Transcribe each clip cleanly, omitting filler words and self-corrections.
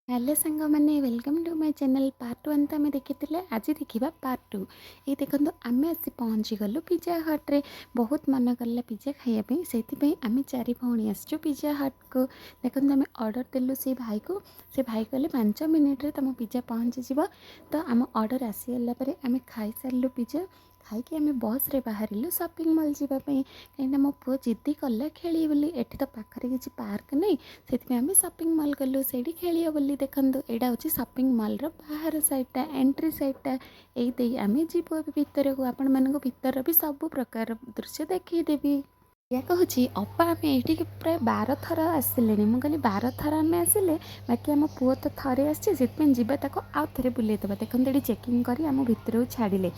Hello सांग मैंने welcome to my channel part 1 तो आम देखी आज देखा पार्ट 2। ये देखो आम आसी पहुँची गलु पिज्जा हट रे बहुत मन करला पिज्जा खायापी से आम चारि भौणी आसचु पिज्जा हट को। देखो आम ऑर्डर देलु से भाई कहले 5 मिनिट्रे तुम पिज्जा पहुँची जीव। तो आम ऑर्डर आसीगला आम खाई सारू पिज्जा खाई आम बस रे बाहर शॉपिंग मॉल जावाई कहीं मो पु जिद्दी कला खेली बोली एठी तो पाखरे किसी पार्क नहीं से आम शॉपिंग मॉल गलु से खेलिया बोली। देखो यहाँ हूँ शॉपिंग मॉल रो बाहर साइडटा एंट्री साइडटा यही आम जीव भितर को आपण मानक भितर भी सब प्रकार दृश्य देखीदेवी। या कहूँ अपा आम ये प्राय 12 थर आसिले मुझे कहली 12 थर आम आसिले बाकी आम पुओ तो थे आसपे जीवा आउ थे बुलेदे। देखो ये चेकिंग कर आम भितर को छाड़े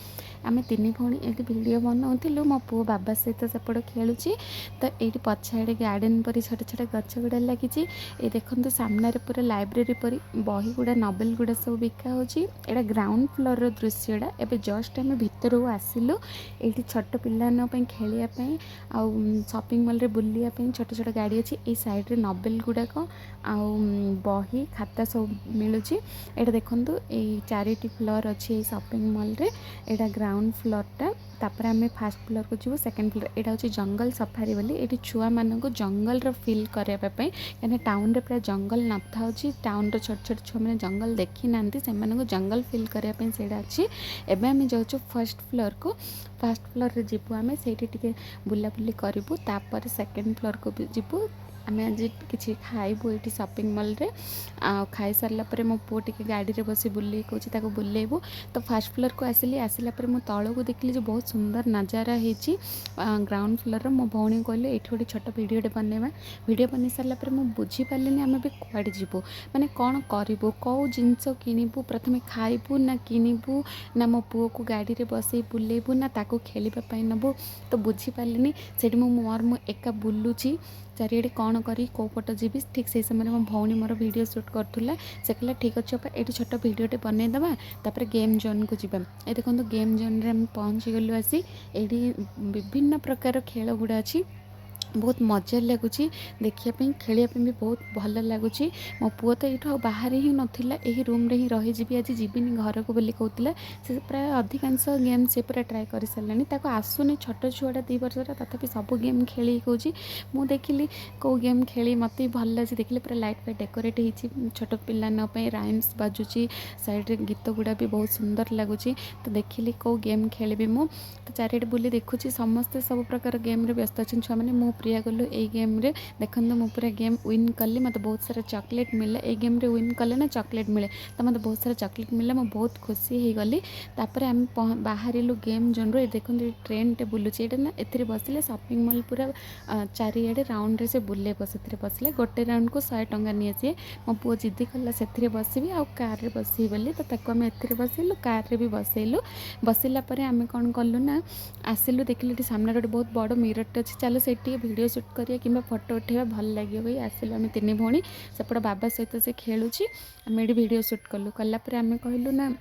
आम तीन भौणी ये भिड बनाऊलु मो पु बाबा सहित सेपट खेलुँ। तो ये पछाड़े गार्डन पर छोट छोट गच गुड़ा लगी ये देखो सामने पूरा लाइब्रेरी पर बही गुड़ा नोवेल गुड़ा सब बिका होगा। ग्राउंड फ्लोर रो दृश्यटा एवं जस्ट आम भितर को आसिलु ये छोट पिलापी खेलवाई शॉपिंग मॉल रे बुलिया छोट छोट गाड़ी अच्छी ये साइड रे नोवेल गुड़ाक आउ बही खाता सब मिलूँ। यहाँ देखो ये 4टी फ्लोर अच्छी शॉपिंग मॉल रे यहाँ ग्राउंड फ्लोरटा तापर आम फास्ट फ्लोर को जीव सेकेंड फ्लोर यहाँ हूँ जंगल सफारी बोली ये छुआ मानक जंगल फिल करने कहीं टाउन रे प्राय जंगल न था टाउन रो छोट छोट छुआ मैंने जंगल देखी ना से जंगल फिल करने से अच्छी। एवं आम जाऊँ फर्स्ट फ्लोर को फर्स्ट फ्लोर रे जीवु आम से बुलाबुली करूँ तापर सेकेंड फ्लोर को भी जीवु आम आज किसी खाइबू ये शॉपिंग मॉल रे खाई सारापर मो पु टे गाड़ी रे बस बुले कहूँ बुलेबू। तो फास्ट फ्लोर को आसला मु तौल को देखिली जो बहुत सुंदर नजारा होती ग्राउंड फ्लोर मो भौणी कहले ये गोटे छोट भिडटे बनवा भिड बन सारापर मुझे बुझीपारे आम भी कड़े जीवु माने कौन करूँ कौ जिनस किणबू प्रथम खाइबू ना किणबू ना मो पुओ को गाड़ी रे बसई बुलेबू ना ताको खेलवाई नबू। तो बुझीपारे से मोर एका बुलूची चारिड़े कौन करी कौ पट जीवी ठीक से समय मो भौणी मोर वीडियो शूट करूला से कहला ठीक अच्छे ये छोट भिडटे बनईदे तापर गेम जोन को जीवा। ये देखो गेम जोन रे पहुँची गलु आसी ये विभिन्न प्रकार खेल गुड़ा अच्छी बहुत मजा लगुच देखापी खेलवाई भी बहुत भल लगुच। मो पुओ तो ये बाहर ही नाला यही रूम रे ही रही आज जीविनी घर को बोली कहूला से प्राय अधिकांश गेम से पूरा ट्राए कर सारे आसुनी छोट छुआटा 2 वर्षर तथापि सब गेम खेली कौच मु देखिली कौ गेम खेली मत भल लगे देखिले पूरा लाइट फाइट डेकोरेट हो छोट पिलापी राइम्स बाजुची साइड रे गीत गुड़ा भी बहुत सुंदर लगुच। तो देखिली कौ गेम खेली मु तो चारिटे बुली देखुची समस्ते सब प्रकार गेम रे व्यस्त अच्छे छुआ मैंने मु प्रिया गलु ये गेम रे देखो मु पूरा गेम विन कली मत बहुत सारा चॉकलेट मिले ये गेम रे विन कले ना चॉकलेट मिले तो मत बहुत सारा चॉकलेट मिले मुझे बहुत खुशी हो गली। तापर आम बाहर गेम जोन रो देखो ट्रेन टे बुलूची ये ना ए बसिले शॉपिंग मॉल पूरा चारिआडे राउंड रे से बुलेब से बसिले गोटे राउंड को 100 टंका नहीं आसी मो पुओ जिद्दी कला से बसबी आ कार रे बसबी बोली तो आम ए बसलु कार रे भी बसैलु बसला आम कौन कलु ना आसिलु देखिले सामने गोटे बहुत बड़ मिररटे अच्छी चलो से वीडियो शूट करिया कि फोटो उठेवा भल लगे भाई आसिलु आम 3 भौणी सेपट बाबा सहित से खेलुची आम ये वीडियो शूट कलु कलापर आम कहलु ना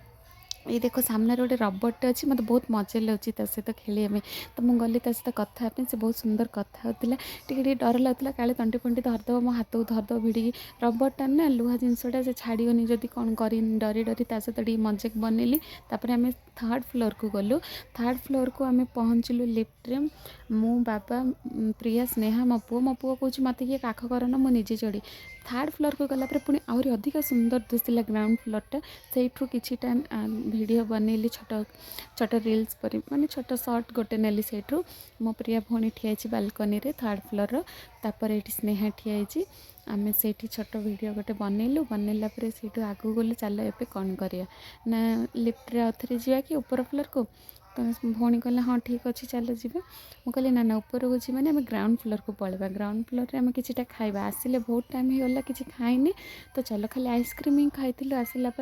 ये देखो सामने गोटे रबरटे अच्छी मतलब बहुत मजा लगे सहित खेलिया में। तो मुझे गली सहित कथा से बहुत सुंदर कथा होता टे डर लगता काले तंटी फंटी धरदब मो हाथ को धरदब भिड़ी रबरटा ना लुहा जिनसटा से छाड़गनी जदि कौन कर डरी डरी सहित टे मजाक बनैली। तापर आम 3rd फ्लोर को गलु 3rd फ्लोर को आम पहुँचलु लिफ्ट्रे मु बाबा प्रिया स्नेहा मो पुओ कौच मत किए काख करना मु निजे चढ़ी 3rd फ्लोर को गलापर पुणी आहरी अधिक सुंदर दिखला ग्राउंड फ्लोरटा से कि टाइम वीडियो बनैली छोट छोट रिल्स पर माने छोट सर्ट गोटे नेली से मो प्रिया भौणी ठिया बालकनी रे 3rd फ्लोर तापर ये स्नेहा ठिया आम से छोट वीडियो गोटे बनैलु बनैला से आगू गलु चल ए कौन करिया ना लिफ्ट्रे आउे जा कि ऊपर फ्लोर को। तो भौणी कहला हाँ ठीक अच्छे चल जीवा मुझे कहली ना ना ऊपर को जी मैंने आम ग्राउंड फ्लोर को पलवा ग्राउंड फ्लोर रे आम किछिटा खाइबा आसिले बहुत टाइम हो गला किसी खाइनी तो चलो खाली आइसक्रीम ही खाई आसला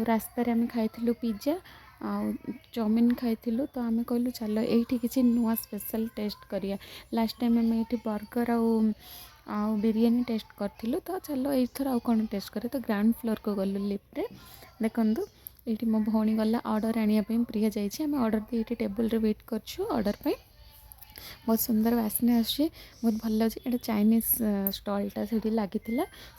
रास्तार आम खाई पिज्जा आउ चाउमिन खाइलु। तो आम कहलु चलो ये किसी नुआ स्पेशल टेस्ट करिया लास्ट टाइम आम ये बर्गर आउ बिरयानी टेस्ट करूँ तो चलो एथर आउ कौन टेस्ट करे। तो ग्राउंड फ्लोर को गलु लिफ्ट्रे देखु ये मो भौणी गला ऑर्डर आने प्रिया जाइए आम ऑर्डर दे टेबल रे वेट करछु ऑर्डर पे बहुत सुंदर वासना आसुची बहुत भल लगे ये चाइनीज स्टॉलटा से लगी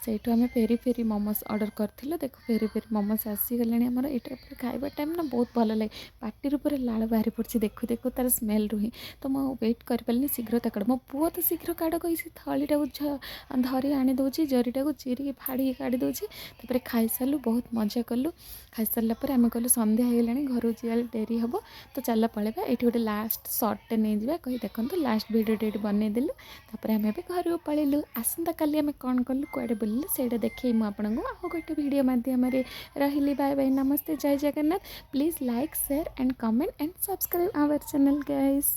से आम पेरी पेरी मोमोज ऑर्डर करथिलु देखो पेरी पेरी मोमोज आसीगले आमर यहाँ खाଇବା टाइम ना बहुत भल लगे पार्टी पूरा लाड़ बाहरी पड़ी देखु देखु तार स्मेल रुही तो मुझे वेट कर शीघ्र तक मो पुओ तो शीघ्र काड़ कही थलीटा को धरी आनी दौची जरीटा को चिरी फाड़ी काढ़ी दौची तापर खाई सारू बहुत मजा कलु खाई सारापर आम कहलु सन्ध्या हो घर जा डेरी हम तो चल पलैबा ये गोटे लास्ट सर्टे नहीं जावा कही देखो लास्ट भिडियोटे ये बनईदेलु तापर आम घर पलैलु आसंता काली आम कौन कलु कुआडे बुलिलु से देखी मुझे आउ गोटे भिडियो मध्यम रही बाय बाय नमस्ते जय Jagannath please like share and comment and subscribe our channel guys.